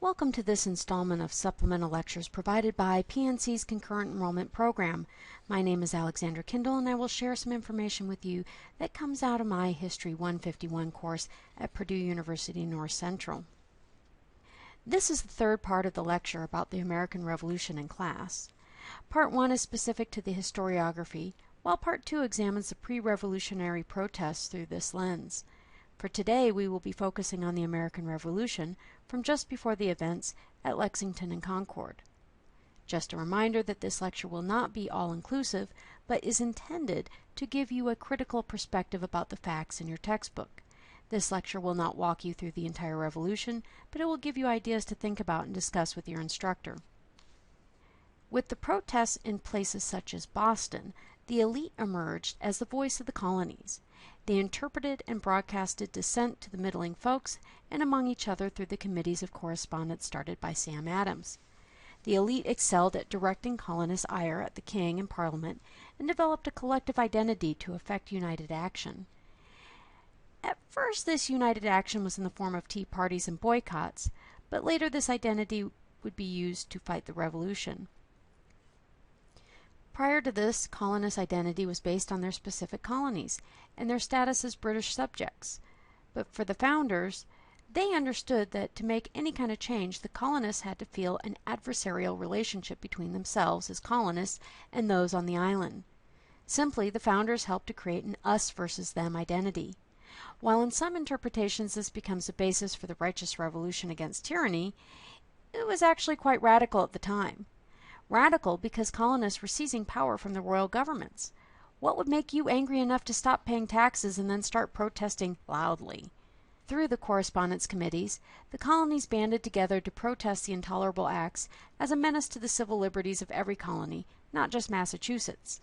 Welcome to this installment of supplemental lectures provided by PNC's Concurrent Enrollment Program. My name is Alexandra Kindle, and I will share some information with you that comes out of my History 151 course at Purdue University North Central. This is the third part of the lecture about the American Revolution in class. Part 1 is specific to the historiography, while Part 2 examines the pre-revolutionary protests through this lens. For today, we will be focusing on the American Revolution from just before the events at Lexington and Concord. Just a reminder that this lecture will not be all-inclusive, but is intended to give you a critical perspective about the facts in your textbook. This lecture will not walk you through the entire revolution, but it will give you ideas to think about and discuss with your instructor. With the protests in places such as Boston, the elite emerged as the voice of the colonies. They interpreted and broadcasted dissent to the middling folks and among each other through the committees of correspondence started by Sam Adams. The elite excelled at directing colonists' ire at the king and parliament and developed a collective identity to effect united action. At first, this united action was in the form of tea parties and boycotts, but later this identity would be used to fight the revolution. Prior to this, colonists' identity was based on their specific colonies and their status as British subjects. But for the founders, they understood that to make any kind of change, the colonists had to feel an adversarial relationship between themselves as colonists and those on the island. Simply, the founders helped to create an us versus them identity. While in some interpretations this becomes a basis for the righteous revolution against tyranny, it was actually quite radical at the time. Radical because colonists were seizing power from the royal governments. What would make you angry enough to stop paying taxes and then start protesting loudly? Through the correspondence committees, the colonies banded together to protest the intolerable acts as a menace to the civil liberties of every colony, not just Massachusetts.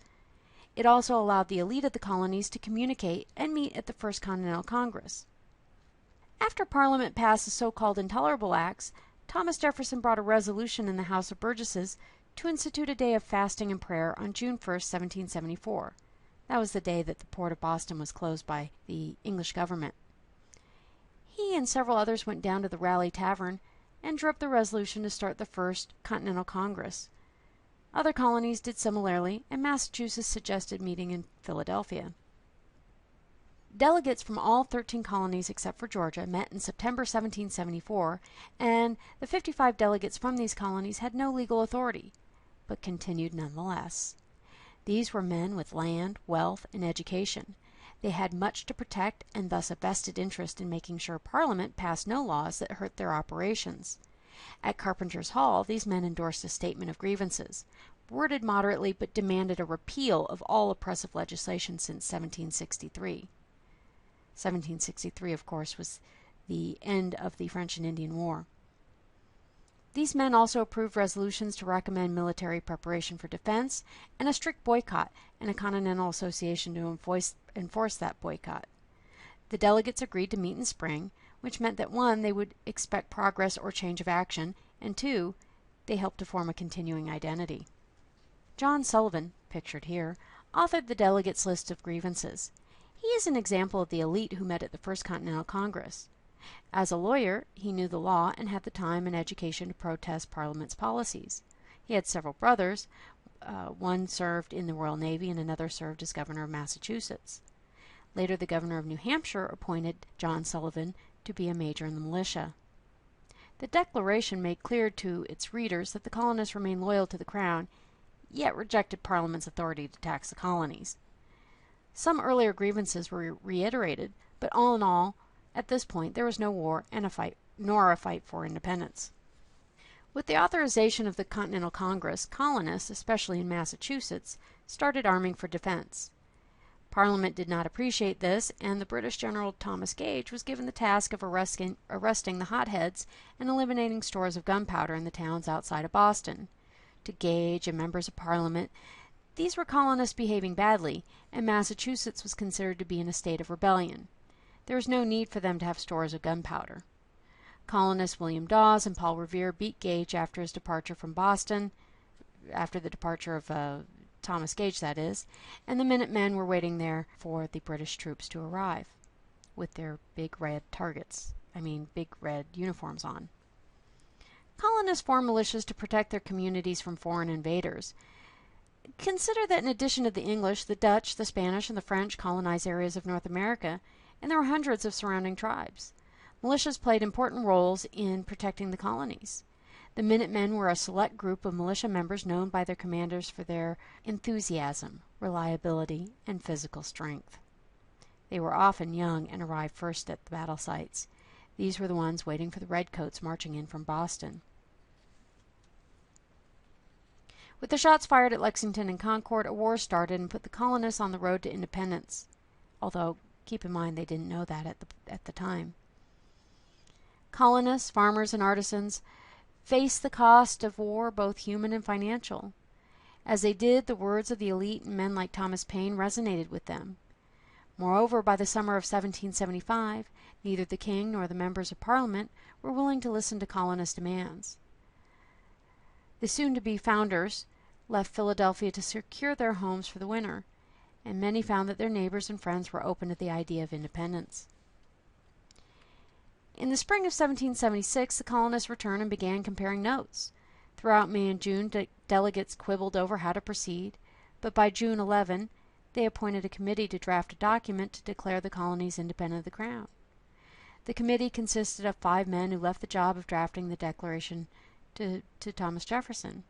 It also allowed the elite of the colonies to communicate and meet at the First Continental Congress. After Parliament passed the so-called intolerable acts, Thomas Jefferson brought a resolution in the House of Burgesses to institute a day of fasting and prayer on June 1, 1774. That was the day that the port of Boston was closed by the English government. He and several others went down to the Raleigh Tavern and drew up the resolution to start the First Continental Congress. Other colonies did similarly, and Massachusetts suggested meeting in Philadelphia. Delegates from all 13 colonies except for Georgia met in September 1774, and the 55 delegates from these colonies had no legal authority, but continued nonetheless. These were men with land, wealth, and education. They had much to protect and thus a vested interest in making sure Parliament passed no laws that hurt their operations. At Carpenter's Hall, these men endorsed a statement of grievances, worded moderately but demanded a repeal of all oppressive legislation since 1763. 1763, of course, was the end of the French and Indian War. These men also approved resolutions to recommend military preparation for defense and a strict boycott and a continental association to enforce that boycott. The delegates agreed to meet in spring, which meant that 1, they would expect progress or change of action, and 2, they helped to form a continuing identity. John Sullivan, pictured here, authored the delegates' list of grievances. He is an example of the elite who met at the First Continental Congress. As a lawyer, he knew the law and had the time and education to protest Parliament's policies. He had several brothers. One served in the Royal Navy and another served as governor of Massachusetts. Later, the governor of New Hampshire appointed John Sullivan to be a major in the militia. The Declaration made clear to its readers that the colonists remained loyal to the Crown, yet rejected Parliament's authority to tax the colonies. Some earlier grievances were reiterated, but all in all, at this point, there was no war and nor a fight for independence. With the authorization of the Continental Congress, colonists, especially in Massachusetts, started arming for defense. Parliament did not appreciate this, and the British General Thomas Gage was given the task of arresting the hotheads and eliminating stores of gunpowder in the towns outside of Boston. To Gage and members of Parliament, these were colonists behaving badly, and Massachusetts was considered to be in a state of rebellion. There was no need for them to have stores of gunpowder. Colonists William Dawes and Paul Revere beat Gage after his departure from Boston, after the departure of Thomas Gage, that is, and the Minutemen were waiting there for the British troops to arrive with their big red uniforms on. Colonists formed militias to protect their communities from foreign invaders. Consider that in addition to the English, the Dutch, the Spanish, and the French colonized areas of North America, and there were hundreds of surrounding tribes. Militias played important roles in protecting the colonies. The Minutemen were a select group of militia members known by their commanders for their enthusiasm, reliability, and physical strength. They were often young and arrived first at the battle sites. These were the ones waiting for the redcoats marching in from Boston. With the shots fired at Lexington and Concord, a war started and put the colonists on the road to independence, although keep in mind they didn't know that at the time. Colonists, farmers, and artisans faced the cost of war, both human and financial. As they did, the words of the elite and men like Thomas Paine resonated with them. Moreover, by the summer of 1775, neither the king nor the members of Parliament were willing to listen to colonist demands. The soon-to-be founders left Philadelphia to secure their homes for the winter, and many found that their neighbors and friends were open to the idea of independence. In the spring of 1776, the colonists returned and began comparing notes. Throughout May and June, delegates quibbled over how to proceed, but by June 11, they appointed a committee to draft a document to declare the colonies independent of the Crown. The committee consisted of 5 men who left the job of drafting the Declaration to Thomas Jefferson.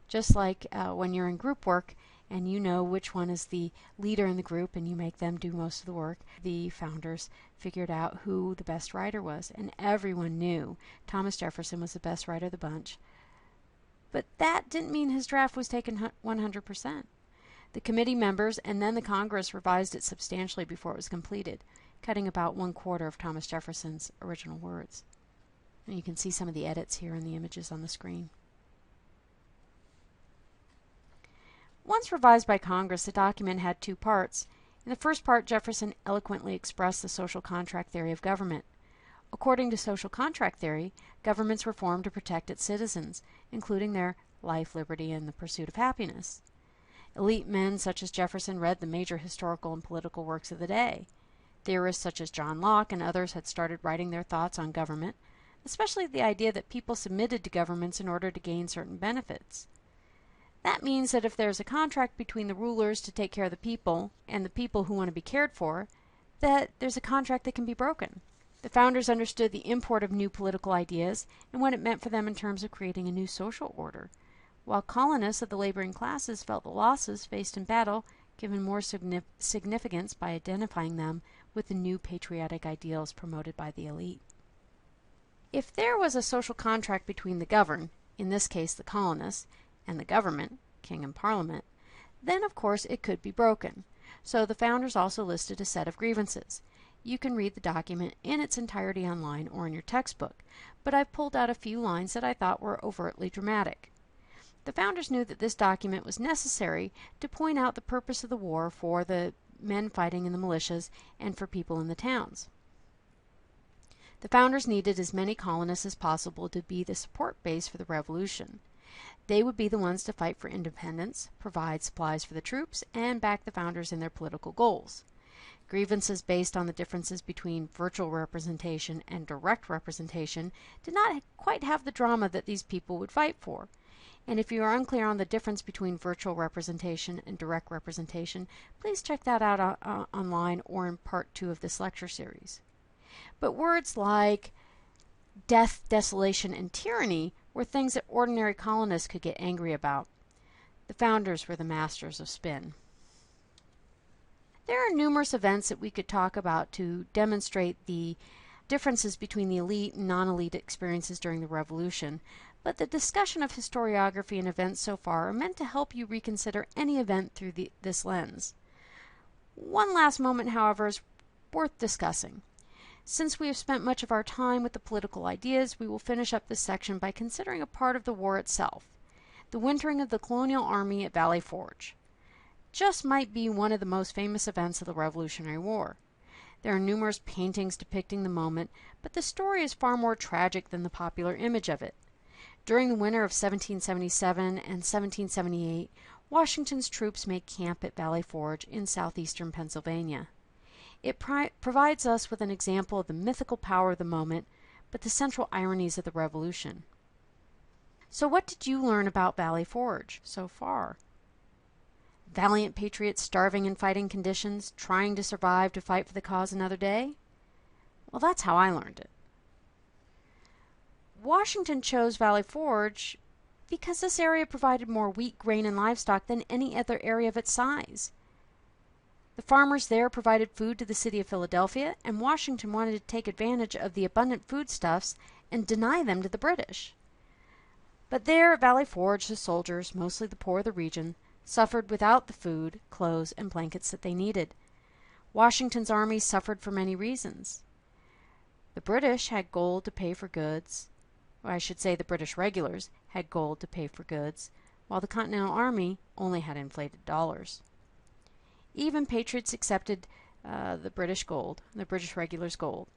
Just like when you're in group work and you know which one is the leader in the group and you make them do most of the work, the founders figured out who the best writer was, and everyone knew Thomas Jefferson was the best writer of the bunch. But that didn't mean his draft was taken 100%. The committee members and then the Congress revised it substantially before it was completed, cutting about 1/4 of Thomas Jefferson's original words. And you can see some of the edits here in the images on the screen. Once revised by Congress, the document had 2 parts. In the first part, Jefferson eloquently expressed the social contract theory of government. According to social contract theory, governments were formed to protect its citizens, including their life, liberty, and the pursuit of happiness. Elite men such as Jefferson read the major historical and political works of the day. Theorists such as John Locke and others had started writing their thoughts on government, especially the idea that people submitted to governments in order to gain certain benefits. That means that if there's a contract between the rulers to take care of the people and the people who want to be cared for, that there's a contract that can be broken. The founders understood the import of new political ideas and what it meant for them in terms of creating a new social order, while colonists of the laboring classes felt the losses faced in battle given more significance by identifying them with the new patriotic ideals promoted by the elite. If there was a social contract between the governed, in this case the colonists, and the government, king and parliament, then of course it could be broken. So the founders also listed a set of grievances. You can read the document in its entirety online or in your textbook, but I've pulled out a few lines that I thought were overtly dramatic. The founders knew that this document was necessary to point out the purpose of the war for the men fighting in the militias and for people in the towns. The founders needed as many colonists as possible to be the support base for the revolution. They would be the ones to fight for independence, provide supplies for the troops, and back the founders in their political goals. Grievances based on the differences between virtual representation and direct representation did not quite have the drama that these people would fight for. And if you are unclear on the difference between virtual representation and direct representation, please check that out online or in part 2 of this lecture series. But words like death, desolation, and tyranny were things that ordinary colonists could get angry about. The founders were the masters of spin. There are numerous events that we could talk about to demonstrate the differences between the elite and non-elite experiences during the Revolution, but the discussion of historiography and events so far are meant to help you reconsider any event through this lens. One last moment, however, is worth discussing. Since we have spent much of our time with the political ideas, we will finish up this section by considering a part of the war itself, the wintering of the colonial army at Valley Forge. Just might be one of the most famous events of the Revolutionary War. There are numerous paintings depicting the moment, but the story is far more tragic than the popular image of it. During the winter of 1777 and 1778, Washington's troops made camp at Valley Forge in southeastern Pennsylvania. It provides us with an example of the mythical power of the moment, but the central ironies of the Revolution. So what did you learn about Valley Forge so far? Valiant patriots starving in fighting conditions, trying to survive to fight for the cause another day? Well, that's how I learned it. Washington chose Valley Forge because this area provided more wheat, grain, and livestock than any other area of its size. The farmers there provided food to the city of Philadelphia, and Washington wanted to take advantage of the abundant foodstuffs and deny them to the British. But there at Valley Forge, the soldiers, mostly the poor of the region, suffered without the food, clothes, and blankets that they needed. Washington's army suffered for many reasons. The British had gold to pay for goods. Or I should say the British regulars had gold to pay for goods, while the Continental Army only had inflated dollars. Even patriots accepted the British regulars' gold.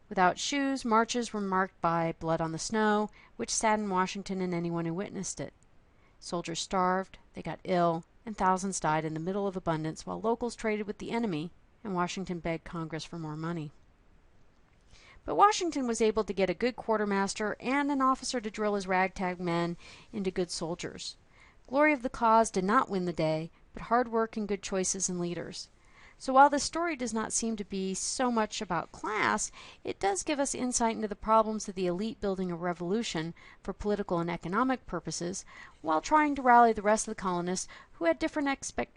Without shoes, marches were marked by blood on the snow, which saddened Washington and anyone who witnessed it. Soldiers starved, they got ill, and thousands died in the middle of abundance while locals traded with the enemy and Washington begged Congress for more money. But Washington was able to get a good quartermaster and an officer to drill his ragtag men into good soldiers. Glory of the cause did not win the day, but hard work and good choices in leaders. So while this story does not seem to be so much about class, it does give us insight into the problems of the elite building a revolution for political and economic purposes, while trying to rally the rest of the colonists who had different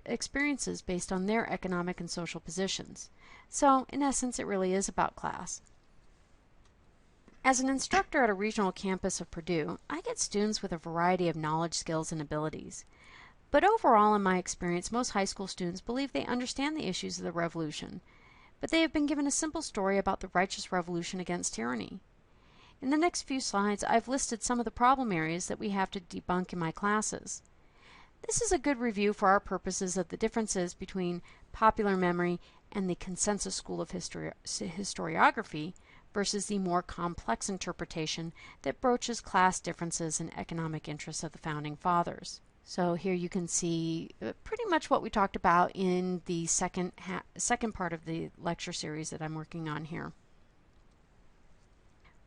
experiences based on their economic and social positions. So, in essence, it really is about class. As an instructor at a regional campus of Purdue, I get students with a variety of knowledge, skills, and abilities. But overall, in my experience, most high school students believe they understand the issues of the revolution, but they have been given a simple story about the righteous revolution against tyranny. In the next few slides, I've listed some of the problem areas that we have to debunk in my classes. This is a good review for our purposes of the differences between popular memory and the consensus school of historiography versus the more complex interpretation that broaches class differences and economic interests of the Founding Fathers. So here you can see pretty much what we talked about in the second part of the lecture series that I'm working on here.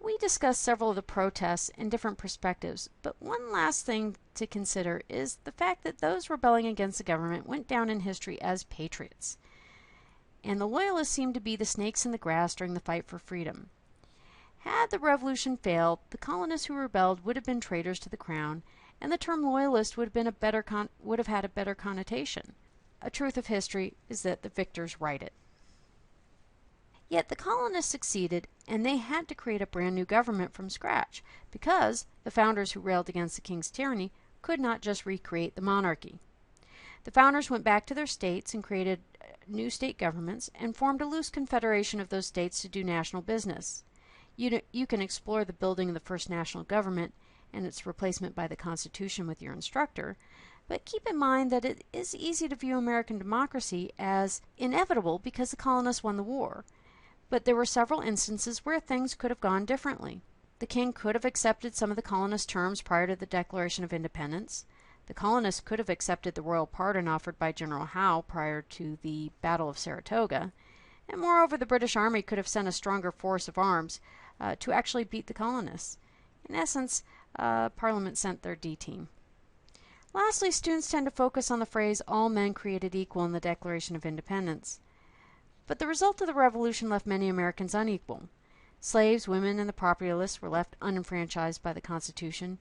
We discussed several of the protests in different perspectives, but one last thing to consider is the fact that those rebelling against the government went down in history as patriots, and the Loyalists seemed to be the snakes in the grass during the fight for freedom. Had the revolution failed, the colonists who rebelled would have been traitors to the crown, and the term loyalist would have had a better connotation. A truth of history is that the victors write it. Yet the colonists succeeded, and they had to create a brand new government from scratch, because the founders who railed against the king's tyranny could not just recreate the monarchy. The founders went back to their states and created new state governments and formed a loose confederation of those states to do national business. You can explore the building of the first national government and its replacement by the Constitution with your instructor, but keep in mind that it is easy to view American democracy as inevitable because the colonists won the war. But there were several instances where things could have gone differently. The king could have accepted some of the colonists' terms prior to the Declaration of Independence. The colonists could have accepted the royal pardon offered by General Howe prior to the Battle of Saratoga. And moreover, the British Army could have sent a stronger force of arms to actually beat the colonists. In essence, Parliament sent their D-team. Lastly, students tend to focus on the phrase, all men created equal in the Declaration of Independence. But the result of the Revolution left many Americans unequal. Slaves, women, and the propertyless were left unenfranchised by the Constitution,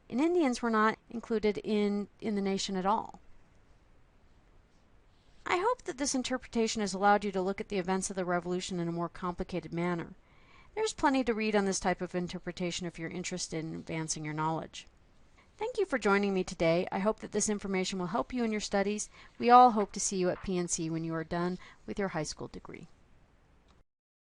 and Indians were not included in the nation at all. I hope that this interpretation has allowed you to look at the events of the Revolution in a more complicated manner. There's plenty to read on this type of interpretation if you're interested in advancing your knowledge. Thank you for joining me today. I hope that this information will help you in your studies. We all hope to see you at PNC when you are done with your high school degree.